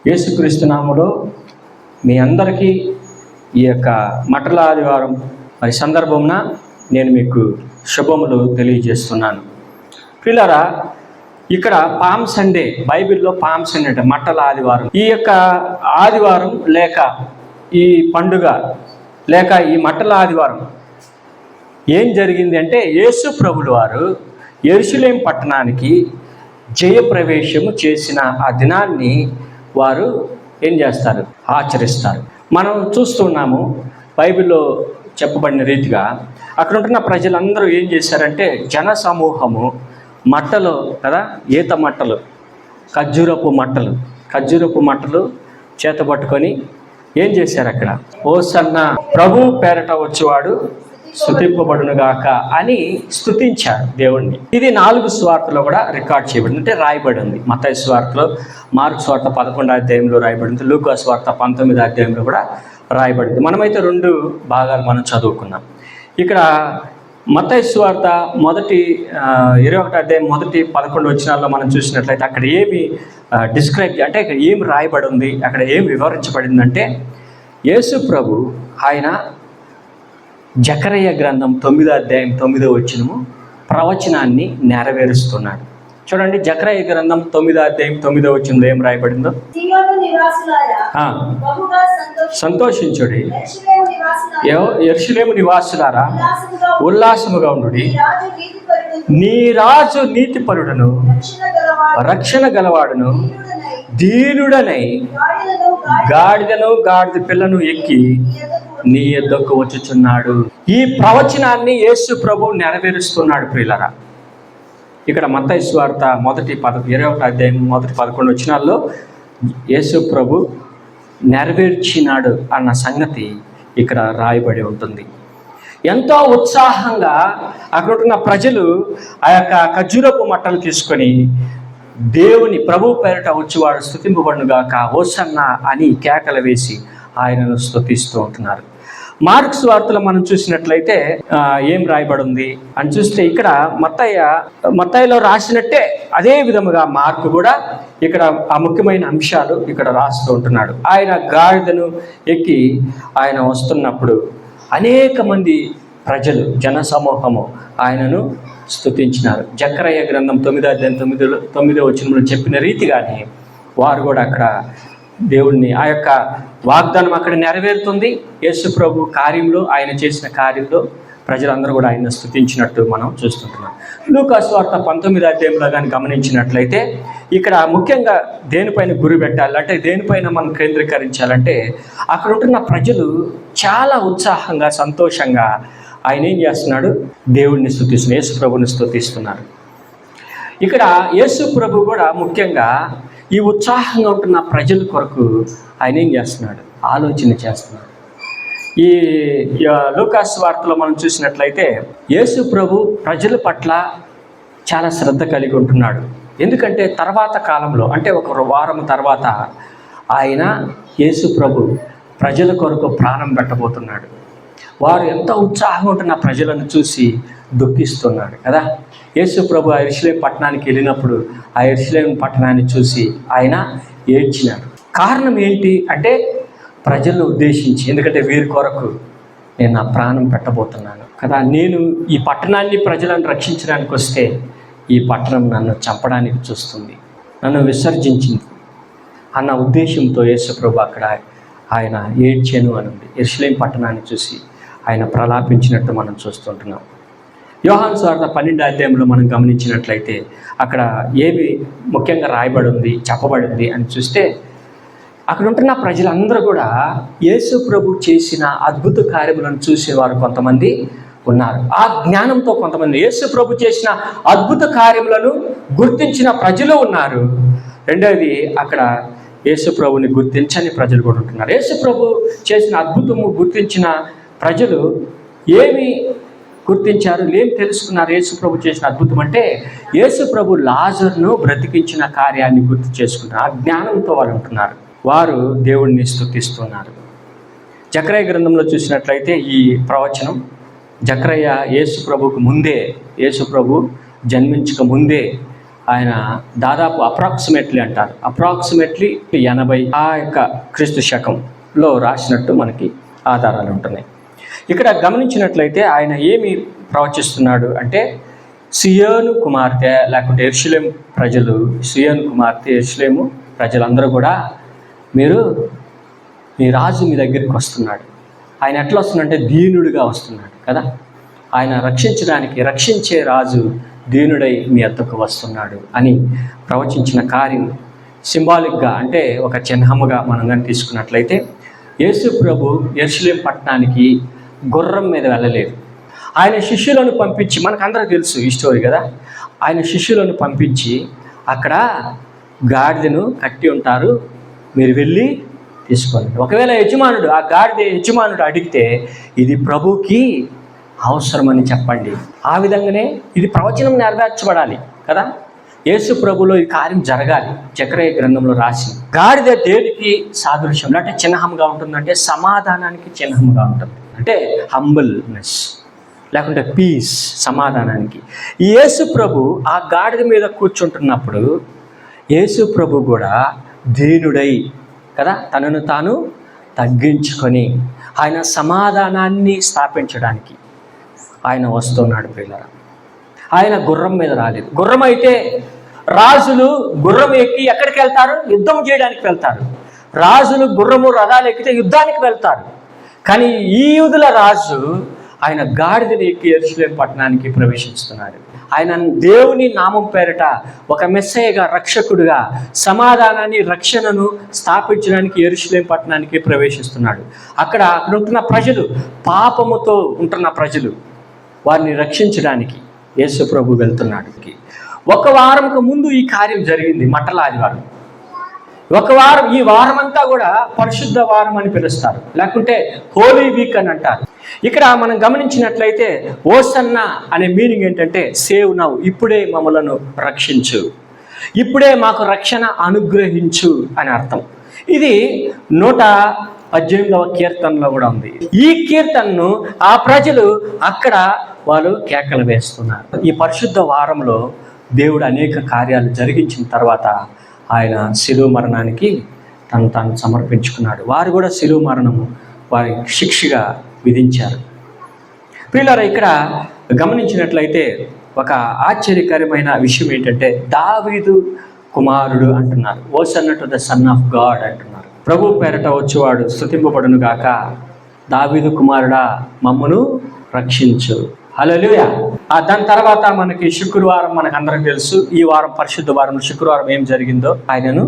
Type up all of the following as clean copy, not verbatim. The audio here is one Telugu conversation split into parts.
యేసుక్రీస్తు నామములో మీ అందరికీ ఈ యొక్క మట్టల ఆదివారం మరి సందర్భమున నేను మీకు శుభములు తెలియజేస్తున్నాను. ప్రియులారా, ఇక్కడ పామ్ సండే, బైబిల్లో పామ్ సండే అంటే మట్టల ఆదివారం. ఈ యొక్క ఆదివారం లేక ఈ పండుగ లేక ఈ మట్టల ఆదివారం ఏం జరిగింది అంటే, యేసు ప్రభుల వారు యెరూషలేము పట్టణానికి జయప్రవేశము చేసిన ఆ దినాన్ని వారు ఏం చేస్తారు? ఆచరిస్తారు. మనం చూస్తున్నాము బైబిల్లో చెప్పబడిన రీతిగా అక్కడ ఉంటున్న ప్రజలందరూ ఏం చేశారంటే, జన సమూహము మట్టలు కదా, ఈత మట్టలు, ఖర్జూరపు మట్టలు చేత పట్టుకొని ఏం చేశారు? అక్కడ హోసన్న ప్రభు పేరట వచ్చేవాడు స్తుతింపబడునుగాక అని స్తుతించారు దేవుణ్ణి. ఇది 4 సువార్తలో కూడా రికార్డ్ చేయబడింది, అంటే రాయబడి ఉంది. మత్తయి సువార్తలో, మార్కు సువార్త 11వ అధ్యాయంలో రాయబడింది, లూకా సువార్త 19వ అధ్యాయంలో కూడా రాయబడింది. మనమైతే 2 భాగాలు మనం చదువుకున్నాం. ఇక్కడ మత్తయి సువార్త 21వ అధ్యాయం 11 వచనాల్లో మనం చూసినట్లయితే అక్కడ ఏమి డిస్క్రైబ్ అంటే ఇక్కడ ఏమి రాయబడి ఉంది, అక్కడ ఏమి వివరించబడిందంటే, యేసు ప్రభు ఆయన జకరయ్య గ్రంథం 9వ అధ్యాయం 9వ వచనము ప్రవచనాన్ని నెరవేరుస్తున్నాడు. చూడండి, జకరయ్య గ్రంథం 9వ అధ్యాయం 9వ వచనంలో ఏం రాయబడిందో, సంతోషించుడి యెరూషలేము నివాసులారా, ఉల్లాసముగా ఉండుడి, నీ రాజు నీతిపరుడును రక్షణ గలవాడును దీనుడనై గాడిద పిల్లను ఎక్కి నీ యొద్దకు వచ్చుచున్నాడు. ఈ ప్రవచనాన్ని యేసు ప్రభు నెరవేరుస్తున్నాడు. ప్రియులారా, ఇక్కడ మత్తయి సువార్త 21వ అధ్యాయం 11 వచనాల్లో యేసు ప్రభు నెరవేర్చినాడు అన్న సంగతి ఇక్కడ రాయబడి ఉంటుంది. ఎంతో ఉత్సాహంగా అక్కడ ఉంటున్న ప్రజలు ఆ యొక్క ఖర్జూరపు మట్టలు తీసుకొని దేవుని ప్రభు పేరట వచ్చేవాడు స్తుతింపబడునుగాక హోసన్న అని కేకలు వేసి ఆయనను స్తుతిస్తూ ఉంటున్నారు. మార్కు సువార్తలో మనం చూసినట్లయితే ఏం రాయబడి ఉంది అని చూస్తే, ఇక్కడ మత్తయిలో రాసినట్టే అదే విధముగా మార్కు కూడా ఇక్కడ ఆ ముఖ్యమైన అంశాలు ఇక్కడ రాస్తూ ఉంటున్నాడు. ఆయన గాడిదను ఎక్కి ఆయన వస్తున్నప్పుడు అనేక మంది ప్రజలు, జన సమూహము ఆయనను స్తుతించినారు. జకరయ్య గ్రంథం 9వ అధ్యాయం 9వ వచనంలో చెప్పిన రీతిగానే వారు కూడా అక్కడ దేవుణ్ణి, ఆ యొక్క వాగ్దానం అక్కడ నెరవేరుతుంది. యేసు ప్రభు కార్యంలో, ఆయన చేసిన కార్యంలో ప్రజలందరూ కూడా ఆయన స్తుతించినట్టు మనం చూస్తుంటున్నాం. లూకా సువార్త 19వ అధ్యాయంలో కానీ గమనించినట్లయితే ఇక్కడ ముఖ్యంగా దేనిపైన గురి పెట్టాలి అంటే, దేనిపైన మనం కేంద్రీకరించాలంటే, అక్కడ ఉంటున్న ప్రజలు చాలా ఉత్సాహంగా సంతోషంగా ఆయన ఏం చేస్తున్నాడు? దేవుడిని స్తుతిస్తున్నారు, యేసు ప్రభుని స్తుతిస్తున్నారు. ఇక్కడ యేసు ప్రభు కూడా ముఖ్యంగా ఈ ఉత్సాహంగా ఉంటున్న ప్రజల కొరకు ఆయన ఏం చేస్తున్నాడు? ఆలోచన చేస్తున్నాడు. ఈ లూకా సువార్తలో మనం చూసినట్లయితే యేసు ప్రభు ప్రజల పట్ల చాలా శ్రద్ధ కలిగి ఉంటున్నాడు. ఎందుకంటే తర్వాత కాలంలో, అంటే ఒక వారం తర్వాత ఆయన యేసు ప్రభు ప్రజల కొరకు ప్రాణం పెట్టబోతున్నాడు. వారు ఎంత ఉత్సాహంగా ఉంటున్న ప్రజలను చూసి దుఃఖిస్తున్నాడు కదా. యేసు ప్రభు ఆ యెరూషలేము పట్టణానికి వెళ్ళినప్పుడు ఆ యెరూషలేము పట్టణాన్ని చూసి ఆయన ఏడ్చినాడు. కారణం ఏంటి అంటే, ప్రజలను ఉద్దేశించి, ఎందుకంటే వీరి కొరకు నేను నా ప్రాణం పెట్టబోతున్నాను కదా. నేను ఈ పట్టణాన్ని, ప్రజలను రక్షించడానికి వస్తే ఈ పట్టణం నన్ను చంపడానికి చూస్తుంది, నన్ను విసర్జించింది అన్న ఉద్దేశంతో యేసు ప్రభు అక్కడ ఆయన ఏడ్చాను అని ఉంది. యెరూషలేము పట్టణాన్ని చూసి ఆయన ప్రలాపించినట్టు మనం చూస్తుంటున్నాం. యోహాను సువార్త 12వ అధ్యాయంలో మనం గమనించినట్లయితే అక్కడ ఏమి ముఖ్యంగా రాయబడి ఉంది, చెప్పబడింది అని చూస్తే, అక్కడ ఉంటున్న ప్రజలందరూ కూడా యేసు ప్రభు చేసిన అద్భుత కార్యములను చూసేవారు కొంతమంది ఉన్నారు. ఆ జ్ఞానంతో కొంతమంది యేసు ప్రభు చేసిన అద్భుత కార్యములను గుర్తించిన ప్రజలు ఉన్నారు. రెండవది, అక్కడ యేసు ప్రభుని గుర్తించని ప్రజలు కూడా ఉంటున్నారు. యేసు ప్రభు చేసిన అద్భుతము గుర్తించిన ప్రజలు ఏమి గుర్తించారు, ఏం తెలుసుకున్నారు? యేసు ప్రభు చేసిన అద్భుతం అంటే, యేసు ప్రభు లాజరును బ్రతికించిన కార్యాన్ని గుర్తు చేసుకున్నారు. ఆ జ్ఞానంతో వాళ్ళు ఉంటున్నారు. వారు దేవుణ్ణి స్తుతిస్తున్నారు. జకరయ్య గ్రంథంలో చూసినట్లయితే ఈ ప్రవచనం జకరయ్య యేసు ప్రభుకు ముందే, యేసు ప్రభు జన్మించక ముందే ఆయన దాదాపు అప్రాక్సిమేట్లీ 80 ఆ యొక్క క్రీస్తు శకంలో రాసినట్టు మనకి ఆధారాలు ఉంటున్నాయి. ఇక్కడ గమనించినట్లయితే ఆయన ఏమి ప్రవచిస్తున్నాడు అంటే, సియోను కుమార్తె లేకుంటే యెరూషలేము ప్రజలు, సియోను కుమార్తె యెరూషలేము ప్రజలందరూ కూడా, మీరు మీ రాజు మీ దగ్గరికి వస్తున్నాడు. ఆయన ఎట్లా వస్తున్నాడంటే దీనుడిగా వస్తున్నాడు కదా. ఆయన రక్షించే రాజు దీనుడై మీ వద్దకు వస్తున్నాడు అని ప్రవచించిన కార్యం సింబాలిక్గా, అంటే ఒక చిహ్నముగా మనం కానీ తీసుకున్నట్లయితే, యేసు ప్రభు యెరూషలేము పట్టణానికి గుర్రం మీద వెళ్ళలేదు. ఆయన శిష్యులను పంపించి, మనకందరూ తెలుసు ఈ స్టోరీ కదా, ఆయన శిష్యులను పంపించి అక్కడ గాడిదను కట్టి ఉంటారు, మీరు వెళ్ళి తీసుకోండి. ఒకవేళ ఆ గాడిద యజమానుడు అడిగితే ఇది ప్రభుకి అవసరమని చెప్పండి. ఆ విధంగానే ఇది ప్రవచనం నెరవేర్చబడాలి కదా. యేసు ప్రభులో ఈ కార్యం జరగాలి. జకర్యా గ్రంథంలో రాసి, గాడిద దేనికి సాదృశ్యం అంటే చిహ్నంగా ఉంటుందంటే సమాధానానికి చిహ్నంగా ఉంటుంది. అంటే హంబుల్నెస్ లేకుంటే పీస్, సమాధానానికి. ఈ యేసు ప్రభు ఆ గాడిద మీద కూర్చుంటున్నప్పుడు యేసు ప్రభు కూడా దీనుడై కదా, తనను తాను తగ్గించుకొని ఆయన సమాధానాన్ని స్థాపించడానికి ఆయన వస్తున్నాడు ప్రియులారా. ఆయన గుర్రం మీద రాలేదు. గుర్రం అయితే రాజులు గుర్రం ఎక్కి ఎక్కడికి వెళ్తారు? యుద్ధం చేయడానికి వెళ్తారు. రాజులు గుర్రము రథాలు ఎక్కితే యుద్ధానికి వెళ్తారు. కానీ ఈ యూదుల రాజు ఆయన గాడిదని ఎక్కి యెరూషలేము పట్టణానికి ప్రవేశిస్తున్నాడు. ఆయన దేవుని నామం పేరిట ఒక మెస్సయ్యగా, రక్షకుడుగా, సమాధానాన్ని, రక్షణను స్థాపించడానికి యెరూషలేము పట్టణానికి ప్రవేశిస్తున్నాడు. అక్కడ ఉంటున్న ప్రజలు, పాపముతో ఉంటున్న ప్రజలు, వారిని రక్షించడానికి యేసు ప్రభు వెళ్తున్నాడు. ఒక వారంకు ముందు ఈ కార్యం జరిగింది, మట్టల ఆదివారం. ఈ వారం అంతా కూడా పరిశుద్ధ వారం అని పిలుస్తారు, లేకుంటే హోలీ వీక్ అని అంటారు. ఇక్కడ మనం గమనించినట్లయితే ఓసన్న అనే మీనింగ్ ఏంటంటే సేవ్ నౌ, ఇప్పుడే మమ్మలను రక్షించు, ఇప్పుడే మాకు రక్షణ అనుగ్రహించు అని అర్థం. ఇది 118వ కీర్తనలో కూడా ఉంది. ఈ కీర్తనను ఆ ప్రజలు అక్కడ వాళ్ళు కేకలు వేస్తున్నారు. ఈ పరిశుద్ధ వారంలో దేవుడు అనేక కార్యాలు జరిగించిన తర్వాత ఆయన శిలువ మరణానికి తాను సమర్పించుకున్నాడు. వారు కూడా శిలువ మరణము వారి శిక్షగా విధించారు. ప్రియులారా, ఇక్కడ గమనించినట్లయితే ఒక ఆశ్చర్యకరమైన విషయం ఏంటంటే, దావీదు కుమారుడు అంటున్నారు. Hosanna to the son of God అంటున్నారు. ప్రభు పేరట వచ్చేవాడు స్తుతింపబడును గాక, దావీదు కుమారుడా మమ్మను రక్షించు. హల్లెలూయా. దాని తర్వాత మనకి శుక్రవారం, మనకు అందరికి తెలుసు, ఈ వారం పరిశుద్ధ వారం శుక్రవారం ఏం జరిగిందో, ఆయనను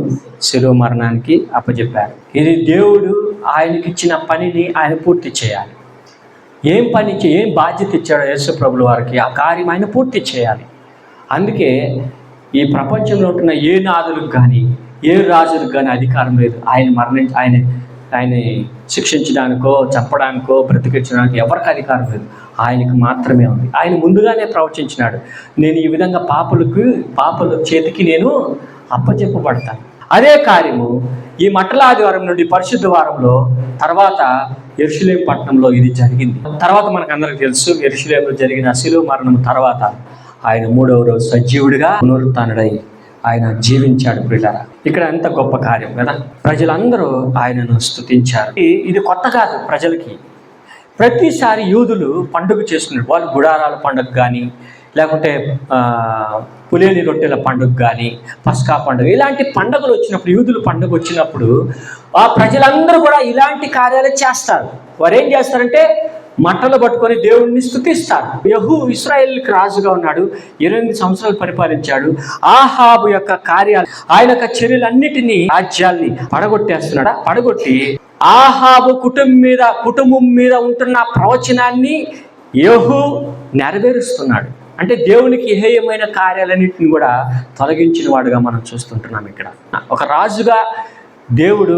శిలువ మరణానికి అప్పచెప్పారు. ఇది దేవుడు ఆయనకి ఇచ్చిన పనిని ఆయన పూర్తి చేయాలి. ఏం బాధ్యత ఇచ్చాడో యేసు ప్రభుల వారికి, ఆ కార్యం ఆయన పూర్తి చేయాలి. అందుకే ఈ ప్రపంచంలో ఉంటున్న ఏ నాదులకు కానీ, ఏ రాజులకు కానీ అధికారం లేదు. ఆయన శిక్షించడానికో, చంపడానికో, బ్రతికించడానికి ఎవరికి అధికారం లేదు. ఆయనకు మాత్రమే ఉంది. ఆయన ముందుగానే ప్రవచించినాడు, నేను ఈ విధంగా పాపల చేతికి నేను అప్పచెప్పబడతాను. అదే కార్యము ఈ మట్టల ఆదివారం నుండి పరిశుద్ధ వారంలో తర్వాత యెరూషలేము పట్టణంలో ఇది జరిగింది. తర్వాత మనకు అందరికి తెలుసు, యెరూషలేములో జరిగిన శిలువ మరణం తర్వాత ఆయన 3వ రోజు సజీవుడిగా పునరుత్థానుడై ఆయన జీవించాడు. ప్రియులారా, ఇక్కడ ఎంత గొప్ప కార్యం కదా. ప్రజలందరూ ఆయనను స్తుతించారు. ఇది కొత్త కాదు ప్రజలకి. ప్రతిసారి యూదులు పండుగ చేసుకున్నారు. వాళ్ళు గుడారాల పండుగ కానీ, లేకుంటే పులేని రొట్టెల పండుగ కానీ, పస్కా పండుగ, ఇలాంటి పండుగలు వచ్చినప్పుడు, యూదుల పండుగ వచ్చినప్పుడు ఆ ప్రజలందరూ కూడా ఇలాంటి కార్యాలు చేస్తారు. వారు ఏం చేస్తారంటే మట్టలు పట్టుకొని దేవుడిని స్తుతిస్తారు. యెహూ ఇశ్రాయేలుకి రాజుగా ఉన్నాడు, 28 సంవత్సరాలు పరిపాలించాడు. ఆహాబు యొక్క కార్యాలు, ఆయన యొక్క చర్యలన్నిటినీ, రాజ్యాల్ని పడగొట్టి ఆహాబు కుటుంబం మీద ఉంటున్న ప్రవచనాన్ని యెహూ నెరవేరుస్తున్నాడు. అంటే దేవునికి హేయమైన కార్యాలన్నింటిని కూడా తొలగించిన వాడుగా మనం చూస్తుంటున్నాం. ఇక్కడ ఒక రాజుగా దేవుడు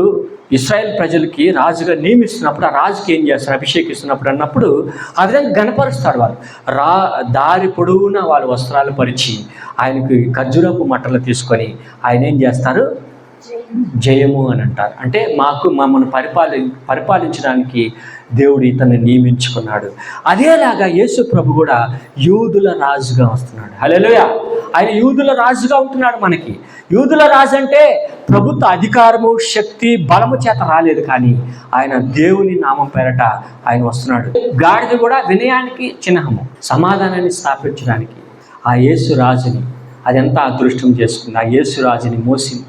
ఇశ్రాయేల్ ప్రజలకి రాజుగా నియమిస్తున్నప్పుడు, ఆ రాజుకి ఏం చేస్తారు? అభిషేకిస్తున్నప్పుడు అన్నప్పుడు ఆ విధంగా గణపరుస్తాడు. వాళ్ళు దారి పొడవునా వాళ్ళ వస్త్రాలు పరిచి ఆయనకి ఖర్జూరపు మట్టలు తీసుకొని ఆయన ఏం చేస్తారు? జయము అని అంటారు. అంటే మమ్మల్ని పరిపాలించడానికి దేవుడు ఇతన్ని నియమించుకున్నాడు. అదేలాగా యేసు ప్రభు కూడా యూదుల రాజుగా వస్తున్నాడు. హల్లెలూయా. ఆయన యూదుల రాజుగా ఉంటున్నాడు. మనకి యూదుల రాజు అంటే ప్రభుత్వ అధికారము, శక్తి, బలము చేత రాలేదు, కానీ ఆయన దేవుని నామం పేరట ఆయన వస్తున్నాడు. గాడిద కూడా వినయానికి చిహ్నము, సమాధానాన్ని స్థాపించడానికి ఆ యేసు రాజుని అది ఎంత అదృష్టం చేసుకుంది. ఆ యేసు రాజుని మోసింది,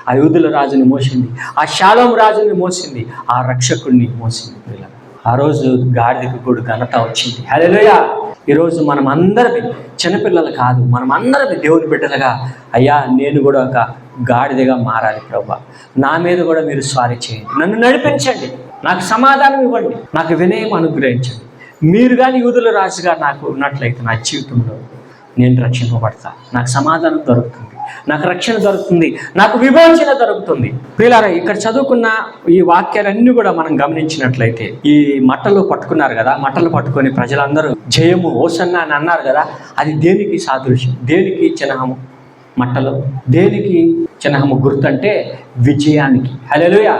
ఆ యూదుల రాజుని మోసింది, ఆ షాలోము రాజుని మోసింది, ఆ రక్షకుడిని మోసింది. పిల్లలు, ఆ రోజు గాడిదకు కూడా ఘనత వచ్చింది. హల్లెలూయా. ఈరోజు మనం అందరినీ, చిన్నపిల్లలు కాదు, మనం అందరినీ దేవుని బిడ్డలుగా, అయ్యా నేను కూడా ఒక గాడిదగా మారాలి ప్రభువా, నా మీద కూడా మీరు స్వారీ చేయండి, నన్ను నడిపించండి, నాకు సమాధానం ఇవ్వండి, నాకు వినయం అనుగ్రహించండి. మీరు కానీ యూదుల రాజుగా నాకు ఉన్నట్లయితే నా జీవితంలో నేను రక్షింపబడతా, నాకు సమాధానం దొరుకుతుంది, నాకు రక్షణ దొరుకుతుంది, నాకు విమోచన దొరుకుతుంది. ప్రియులారా, ఇక్కడ చదువుకున్న ఈ వాక్యాలన్నీ కూడా మనం గమనించినట్లయితే, ఈ మట్టలు పట్టుకున్నారు కదా, మట్టలు పట్టుకొని ప్రజలందరూ జయము హోసన్నా అని అన్నారు కదా, అది దేనికి సాదృశ్యం, దేనికి చిహ్నము? మట్టలు దేనికి చిహ్నము? గుర్తంటే విజయానికి. హల్లెలూయా.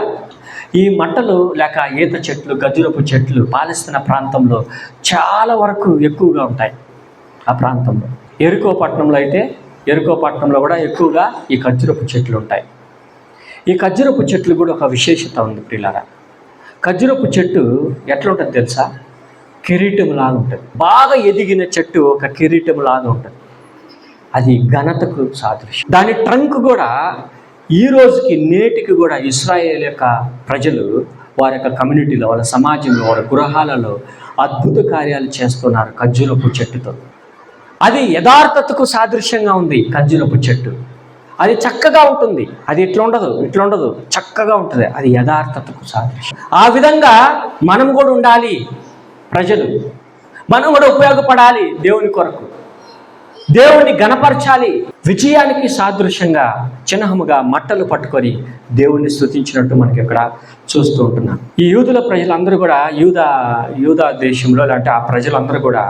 ఈ మట్టలు లేక ఈత చెట్లు, గజ్జురపు చెట్లు పాలస్తీనా ప్రాంతంలో చాలా వరకు ఎక్కువగా ఉంటాయి. ఆ ప్రాంతంలో ఎరికో పట్టణంలో కూడా ఎక్కువగా ఈ ఖర్జూరపు చెట్లు ఉంటాయి. ఈ ఖర్జూరపు చెట్లు కూడా ఒక విశేషత ఉంది ప్రియులారా. ఖర్జూరపు చెట్టు ఎట్లా ఉంటుంది తెలుసా? కిరీటం లాగా ఉంటుంది. బాగా ఎదిగిన చెట్టు ఒక కిరీటం లాగా ఉంటుంది. అది ఘనతకు సాదృశ్యం. దాని ట్రంక్ కూడా ఈ రోజుకి నేటికి కూడా ఇశ్రాయేల్ యొక్క ప్రజలు వారి యొక్క కమ్యూనిటీలో, వాళ్ళ సమాజంలో, వాళ్ళ గృహాలలో అద్భుత కార్యాలు చేస్తున్నారు ఖర్జూరపు చెట్టుతో. అది యథార్థతకు సాదృశ్యంగా ఉంది. ఖర్జూరపు చెట్టు అది చక్కగా ఉంటుంది, అది ఇట్లా ఉండదు, చక్కగా ఉంటుంది. అది యథార్థతకు సాదృశ్యం. ఆ విధంగా మనం కూడా ఉండాలి. ప్రజలు మనం కూడా ఉపయోగపడాలి దేవుని కొరకు, దేవుని ఘనపరచాలి. విజయానికి సాదృశ్యంగా చిహ్నముగా మట్టలు పట్టుకొని దేవుణ్ణి స్తుతించినట్టు మనకి ఇక్కడ చూస్తూ ఉంటున్నాం. ఈ యూదుల ప్రజలందరూ కూడా యూదా దేశంలో, అంటే ఆ ప్రజలందరూ కూడా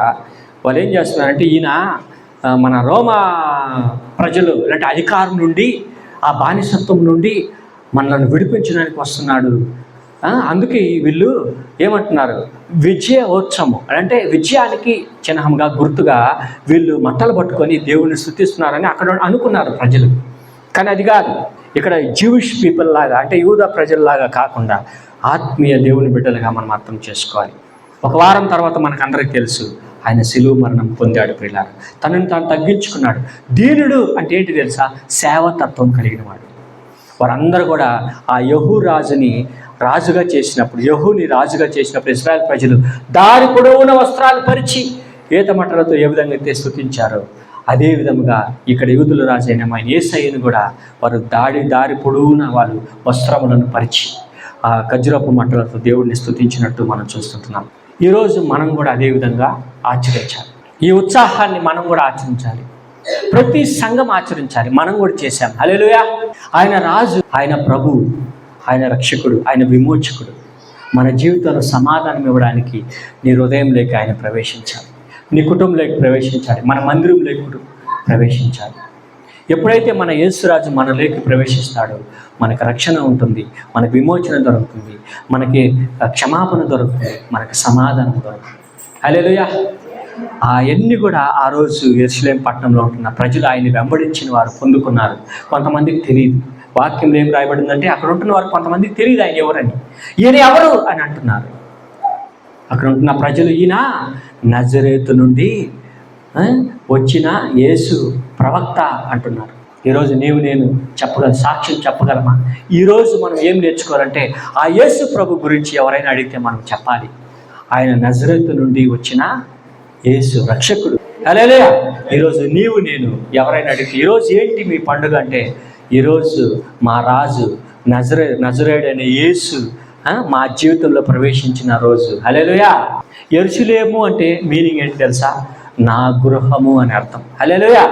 వాళ్ళు ఏం చేస్తున్నారంటే, ఈయన మన రోమా ప్రజలు అంటే అధికారం నుండి, ఆ బానిసత్వం నుండి మనల్ని విడిపించడానికి వస్తున్నాడు. అందుకే వీళ్ళు ఏమంటున్నారు, విజయోత్సవం అంటే విజయానికి చిహ్నంగా, గుర్తుగా వీళ్ళు మట్టలు పట్టుకొని దేవుణ్ణి స్తుతిస్తున్నారని అక్కడ అనుకున్నారు ప్రజలు. కానీ అది కాదు. ఇక్కడ జూయిష్ పీపుల్ లాగా, అంటే యూదా ప్రజల్లాగా కాకుండా ఆత్మీయ దేవుని బిడ్డలుగా మనం అర్థం చేసుకోవాలి. ఒక వారం తర్వాత మనకు అందరికీ తెలుసు, ఆయన శిలువ మరణం పొందాడు ప్రియులారా. తనను తాను తగ్గించుకున్నాడు. దీనుడు అంటే ఏంటి తెలుసా? సేవతత్వం కలిగిన వాడు. వారందరూ కూడా ఆ యెహూని రాజుగా చేసినప్పుడు ఇశ్రాయేల్ ప్రజలు దారి పొడవున వస్త్రాలు పరిచి ఈత మట్టలతో ఏ విధంగా అయితే స్తుతించారో, అదే విధముగా ఇక్కడ యూదుల రాజు అయిన ఆయన యేసయ్యను కూడా వారు దారి పొడవున వాళ్ళు వస్త్రములను పరిచి ఆ ఖర్జూరపు మట్టలతో దేవుడిని స్తుతించినట్టు మనం చూస్తుంటున్నాం. ఈరోజు మనం కూడా అదే విధంగా ఆచరించాలి. ఈ ఉత్సాహాన్ని మనం కూడా ఆచరించాలి. ప్రతి సంఘం ఆచరించాలి. మనం కూడా చేశాం. హల్లెలూయా. ఆయన రాజు, ఆయన ప్రభు, ఆయన రక్షకుడు, ఆయన విమోచకుడు. మన జీవితంలో సమాధానం ఇవ్వడానికి నీ హృదయంలోకి ఆయన ప్రవేశించాలి, నీ కుటుంబంలోకి ప్రవేశించాలి, మన మందిరంలోకి ప్రవేశించాలి. ఎప్పుడైతే మన యేసురాజు మనలోకి ప్రవేశిస్తాడో మనకు రక్షణ ఉంటుంది, మనకు విమోచన దొరుకుతుంది, మనకి క్షమాపణ దొరుకుతుంది, మనకు సమాధానం దొరుకుతుంది. హల్లెలూయా. అవన్నీ కూడా ఆ రోజు యెరూషలేం పట్టణంలో ఉంటున్న ప్రజలు ఆయన్ని వెంబడించిన వారు పొందుకున్నారు. కొంతమందికి తెలియదు. వాక్యంలో ఏం రాయబడిందంటే, అక్కడ ఉంటున్న వారు కొంతమందికి తెలియదు ఆయన ఎవరని. ఈయన ఎవరు అని అంటున్నారు. అక్కడ ఉంటున్న ప్రజలు, ఈయన నజరేతు నుండి వచ్చిన యేసు ప్రవక్త అంటున్నారు. ఈరోజు నేను సాక్ష్యం చెప్పగలమా? ఈరోజు మనం ఏం నేర్చుకోవాలంటే, ఆ యేసు ప్రభు గురించి ఎవరైనా అడిగితే మనం చెప్పాలి, ఆయన నజరేతు నుండి వచ్చిన యేసు రక్షకుడు. హల్లెలూయా. ఈరోజు నేను ఎవరైనా అడిగితే, ఈరోజు ఏంటి మీ పండుగ అంటే, ఈరోజు మా రాజు నజరేయుడైన యేసు మా జీవితంలో ప్రవేశించిన రోజు. హల్లెలూయా. యెరూషలేము అంటే మీనింగ్ ఏంటి తెలుసా? నా గృహము అని అర్థం. హల్లెలూయా.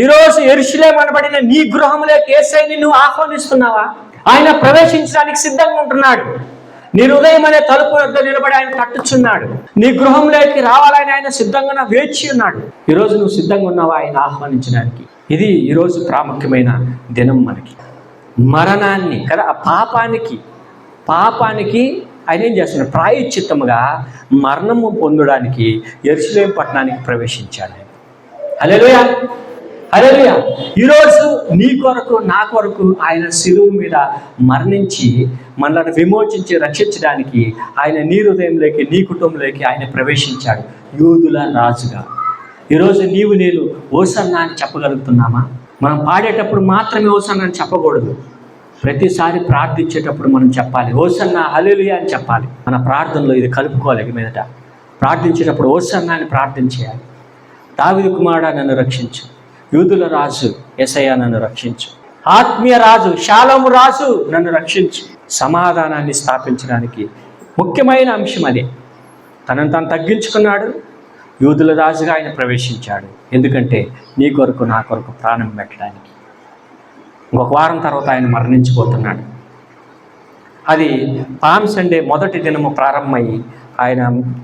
ఈరోజు యెరూషలేము అనబడిన నీ గృహంలోకి యేసయ్యని నువ్వు ఆహ్వానిస్తున్నావా? ఆయన ప్రవేశించడానికి సిద్ధంగా ఉంటున్నాడు. నీ హృదయం అనే తలుపు వద్ద నిలబడి ఆయన తట్టుచున్నాడు. నీ గృహంలోకి రావాలని ఆయన సిద్ధంగా వేచి ఉన్నాడు. ఈరోజు నువ్వు సిద్ధంగా ఉన్నావా ఆయన ఆహ్వానించడానికి? ఇది ఈరోజు ప్రాముఖ్యమైన దినం మనకి. మరణాన్ని కదా, ఆ పాపానికి ఆయన ఏం చేస్తున్నాడు? ప్రాయశ్చిత్తముగా మరణము పొందడానికి యెరూషలేము పట్టణానికి ప్రవేశించాడు ఆయన. హల్లెలూయా, హల్లెలూయా. ఈరోజు నీ కొరకు నా కొరకు ఆయన శిలువ మీద మరణించి మనల్ని విమోచించి రక్షించడానికి ఆయన నీ హృదయంలోకి, నీ కుటుంబంలోకి ఆయన ప్రవేశించాడు యూదుల రాజుగా. ఈరోజు నీవు నేను హోసన్నా అని చెప్పగలుగుతున్నామా? మనం పాడేటప్పుడు మాత్రమే హోసన్నా అని చెప్పకూడదు. ప్రతిసారి ప్రార్థించేటప్పుడు మనం చెప్పాలి హోసన్నా హల్లెలూయా అని చెప్పాలి. మన ప్రార్థనలో ఇది కలుపుకోవాలి. మీదట ప్రార్థించేటప్పుడు హోసన్నా అని ప్రార్థన చేయాలి. దావీదు కుమారుడా నన్ను రక్షించు, యూదుల రాజు యేసయ్యా నన్ను రక్షించు, ఆత్మీయ రాజు షాలోము రాజు నన్ను రక్షించు. సమాధానాన్ని స్థాపించడానికి ముఖ్యమైన అంశం అదే. తనను తాను తగ్గించుకున్నాడు, యూదుల రాజుగా ఆయన ప్రవేశించాడు. ఎందుకంటే నీ కొరకు నా కొరకు ప్రాణం పెట్టడానికి. ఇంకొక వారం తర్వాత ఆయన మరణించిపోతున్నాడు. అది పామ్ సండే మొదటి దినము ప్రారంభమయ్యి ఆయన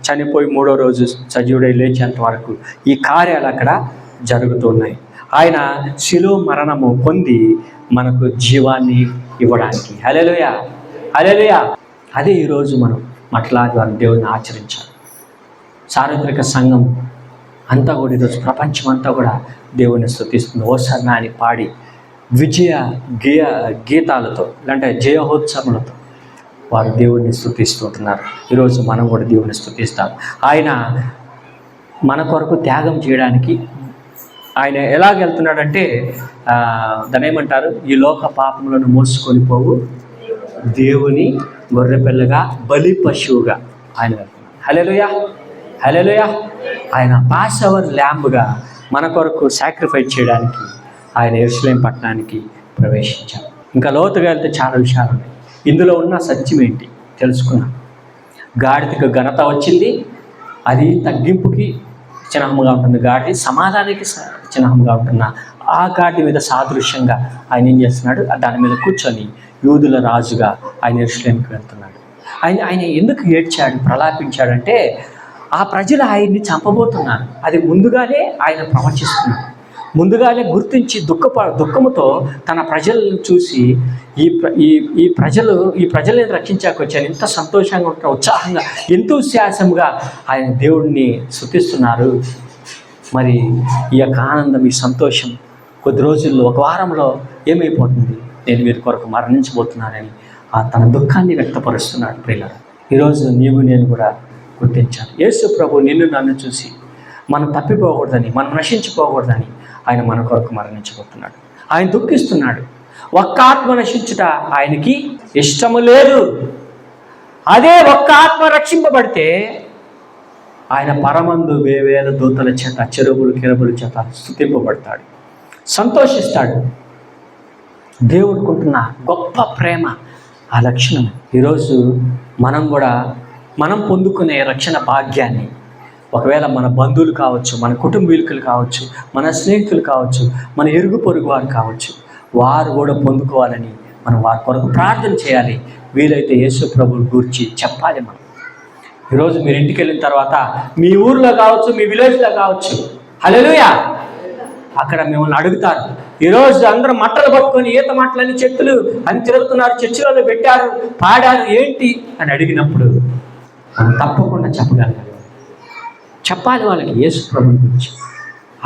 చనిపోయి 3వ రోజు సజీవుడై లేచేంత వరకు ఈ కార్యాలు అక్కడ జరుగుతున్నాయి. ఆయన శిలువ మరణము పొంది మనకు జీవాన్ని ఇవ్వడానికి. హల్లెలూయా, హల్లెలూయా. అదే ఈరోజు మనం మట్లాదివారం దేవుడిని ఆచరించాలి. సార్వత్రిక సంఘం అంతా కూడా ఈరోజు ప్రపంచం అంతా కూడా దేవుని స్తుతిస్తుంది. హోసన్నా అని పాడి విజయ గీతాలతో అంటే జయోత్సవములతో వారు దేవుడిని స్తుతిస్తుంటున్నారు. ఈరోజు మనం కూడా దేవుడిని స్తుతిస్తాం. ఆయన మన కొరకు త్యాగం చేయడానికి ఆయన ఎలాగెళ్తున్నాడంటే దాన్ని ఏమంటారు? ఈ లోక పాపములను మోసుకొని పోవు దేవుని గొర్రెపిల్లగా, బలి పశువుగా ఆయన వెళ్తున్నాడు. హల్లెలూయా, హల్లెలూయా. ఆయన పాస్ఓవర్ ల్యాంబ్గా మన కొరకు సాక్రిఫైస్ చేయడానికి ఆయన యెరూషలేము పట్టణానికి ప్రవేశించాడు. ఇంకా లోతుగా వెళ్తే చాలా విషయాలు ఉన్నాయి. ఇందులో ఉన్న సత్యం ఏంటి తెలుసుకున్నాం. గాడిదకు ఘనత వచ్చింది, అది తగ్గింపుకి చిహ్నంగా ఉంటుంది. గాడి సమాధానానికి చిహ్నంగా ఉంటున్న ఆ గాడి మీద సాదృశ్యంగా ఆయన ఏం చేస్తున్నాడు? దాని మీద కూర్చొని యూదుల రాజుగా ఆయన యెరూషలేముకి వెళ్తున్నాడు. ఆయన ఎందుకు ఏడ్చాడు, ప్రలాపించాడంటే ఆ ప్రజలు ఆయన్ని చంపబోతున్నారు. అది ముందుగానే ఆయన ప్రవచిస్తున్నాడు. ముందుగానే గుర్తించి దుఃఖముతో తన ప్రజలను చూసి ఈ ప్రజల్ని రక్షించాక వచ్చాను, ఎంత సంతోషంగా ఉంటున్నారు, ఉత్సాహంగా, ఎంతోశాసంగా ఆయన దేవుడిని స్తుతిస్తున్నారు. మరి ఈ యొక్క ఆనందం, ఈ సంతోషం కొద్ది రోజుల్లో, ఒక వారంలో ఏమైపోతుంది? నేను మీరు కొరకు మరణించబోతున్నానని తన దుఃఖాన్ని వ్యక్తపరుస్తున్నాడు. ప్రియులారా, ఈరోజు నీవు నేను కూడా గుర్తించాలి. యేసు ప్రభు నిన్ను నన్ను చూసి మనం తప్పిపోకూడదని, మనం నశించిపోకూడదని ఆయన మన కొరకు మరణించబోతున్నాడు. ఆయన దుఃఖిస్తున్నాడు. ఒక్క ఆత్మ నశించుట ఆయనకి ఇష్టము లేదు. అదే ఒక్క ఆత్మ రక్షింపబడితే ఆయన పరమందు వేవేల దూతల చేత, చెరువులు కిరబుల చేత స్తుతింపబడతాడు, సంతోషిస్తాడు. దేవుడుకుంటున్న గొప్ప ప్రేమ ఆ లక్షణం. ఈరోజు మనం పొందుకునే రక్షణ భాగ్యాన్ని ఒకవేళ మన బంధువులు కావచ్చు, మన కుటుంబీకులు కావచ్చు, మన స్నేహితులు కావచ్చు, మన ఇరుగు పొరుగు వారు కావచ్చు, వారు కూడా పొందుకోవాలని మనం వారి కొరకు ప్రార్థన చేయాలి. వీలైతే యేసు ప్రభువుని గూర్చి చెప్పాలి. మనం ఈరోజు మీరు ఇంటికి వెళ్ళిన తర్వాత మీ ఊర్లో కావచ్చు, మీ విలేజ్లో కావచ్చు, హల్లెలూయా, అక్కడ మిమ్మల్ని అడుగుతారు. ఈరోజు అందరూ మట్టలు పట్టుకొని ఈత మట్టలని చెట్టులు అని తిరుగుతున్నారు, చర్చిలలో పెట్టారు, పాడారు, ఏంటి అని అడిగినప్పుడు మనం తప్పకుండా చెప్పాలి వాళ్ళకి యేసు ప్రభువుని గురించి.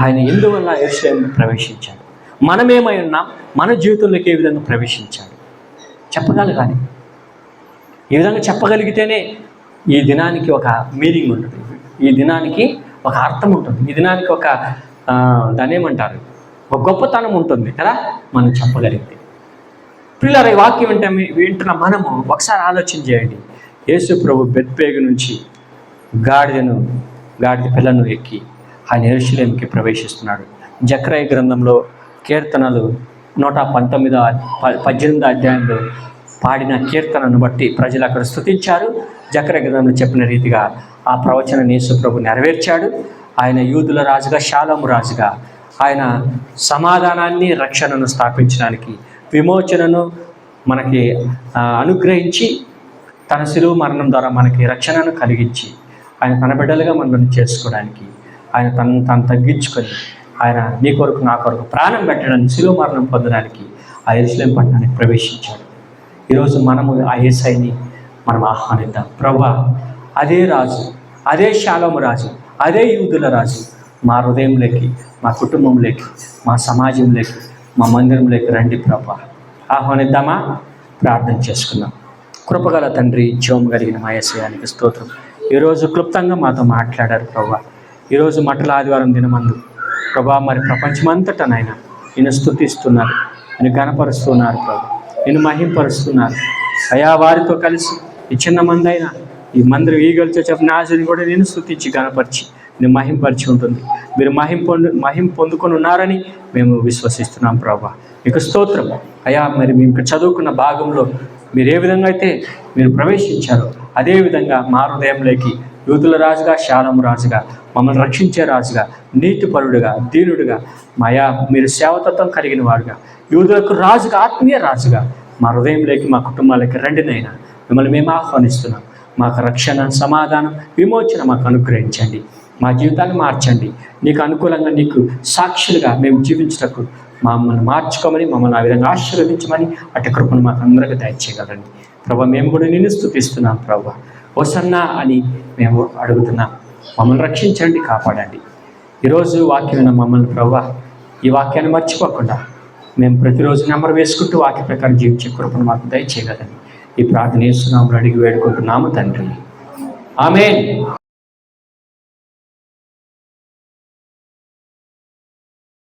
ఆయన ఎందువల్ల యెరూషలేముకు ప్రవేశించాడు, మనమేమై ఉన్నాం, మన జీవితంలోకి ఏ విధంగా ప్రవేశించాడు చెప్పగలగాలి. ఈ విధంగా చెప్పగలిగితేనే ఈ దినానికి ఒక మీనింగ్ ఉంటుంది, ఈ దినానికి ఒక అర్థం ఉంటుంది, ఈ దినానికి ఒక దాన్ని ఏమంటారు, ఒక గొప్పతనం ఉంటుంది కదా మనం చెప్పగలిగితే. పిల్లలు ఈ వాక్యం వింటున్న మనము ఒకసారి ఆలోచన చేయండి. యేసు ప్రభు బెత్పేగు నుంచి గాడిద పిల్లను ఎక్కి ఆయన యెరూషలేముకి ప్రవేశిస్తున్నాడు. జకర్యా గ్రంథంలో కీర్తనలు 118 అధ్యాయంలో పాడిన కీర్తనను బట్టి ప్రజలు అక్కడ స్తుతించారు. జకర్యా గ్రంథంలో చెప్పిన రీతిగా ఆ ప్రవచనాన్ని యేసు ప్రభు నెరవేర్చాడు. ఆయన యూదుల రాజుగా, షాలోము రాజుగా ఆయన సమాధానాన్ని, రక్షణను స్థాపించడానికి, విమోచనను మనకి అనుగ్రహించి తన శిలువ మరణం ద్వారా మనకి రక్షణను కలిగించి ఆయన తన బిడ్డలుగా మనల్ని చేసుకోవడానికి, ఆయన తను తగ్గించుకొని ఆయన నీ కొరకు నా కొరకు ప్రాణం పెట్టడానికి, శిలువ మరణం పొందడానికి ఆ యెరూషలేము పట్టణానికి ప్రవేశించాడు. ఈరోజు మనము ఆ యేసయ్యని మనం ఆహ్వానిద్దాం. ప్రభువా, అదే రాజు, అదే షాలోము రాజు, అదే యూదుల రాజు మా హృదయంలోకి, మా కుటుంబంలోకి, మా సమాజంలోకి, మా మందిరంలోకి రండి ప్రభువా. ఆహ్వానిద్దామా? ప్రార్థన చేసుకుందాం. కృపగల తండ్రి, జీవము కలిగిన మా యేసయ్యానికి స్తోత్రం. ఈరోజు క్లుప్తంగా మాతో మాట్లాడారు ప్రభువా. ఈరోజు మట్టల ఆదివారం దినమందు ప్రభువా, మరి ప్రపంచమంతటా నాయన నిన్ను స్తుతిస్తున్నారు, నిన్ను ఘనపరుస్తున్నారు ప్రభు, నిన్ను మహింపరుస్తున్నారు అయా. వారితో కలిసి ఈ చిన్న మంది అయినా ఈ మందిరం ఈగల్ చర్చ్ ఆఫ్ నాజరేత్ కూడా నేను స్తుతించి ఘనపరిచి నేను మహింపరిచి ఉంటుంది. మీరు మహిం పొందుకొని ఉన్నారని మేము విశ్వసిస్తున్నాం ప్రభా. మీకు స్తోత్రం అయా. మరి మేము చదువుకున్న భాగంలో మీరు ఏ విధంగా అయితే మీరు ప్రవేశించారో అదేవిధంగా మా హృదయంలోకి యూదుల రాజుగా, షాలోము రాజుగా, మమ్మల్ని రక్షించే రాజుగా, నీతిపరుడుగా, దీనుడుగా, మాయా మీరు సేవతత్వం కలిగిన వారుగా, యూదులకు రాజుగా, ఆత్మీయ రాజుగా మా హృదయంలోకి, మా కుటుంబాలకి రండినైనా మిమ్మల్ని మేము ఆహ్వానిస్తున్నాం. మాకు రక్షణ, సమాధానం, విమోచన మాకు అనుగ్రహించండి. మా జీవితాన్ని మార్చండి. నీకు అనుకూలంగా, నీకు సాక్షులుగా మేము జీవించటకు మమ్మల్ని మార్చుకోమని, మమ్మల్ని ఆ విధంగా ఆశీర్వదించమని అటు కృపను మాకు అందరికీ దయచేయగలండి ప్రభా. మేము కూడా నిన్ను స్తుతిస్తున్నాం ప్రభా. హోసన్నా అని మేము అడుగుతున్నాం. మమ్మల్ని రక్షించండి, కాపాడండి. ఈరోజు వాక్యమైన మమ్మల్ని ప్రభా, ఈ వాక్యాన్ని మర్చిపోకుండా మేము ప్రతిరోజు నెంబర్ వేసుకుంటూ వాక్య ప్రకారం జీవించే కృపను మాకు దయచేయగలండి. ఈ ప్రార్థన యేసు నామములో అడిగి వేడుకుంటున్నాము తండ్రి. ఆమేన్.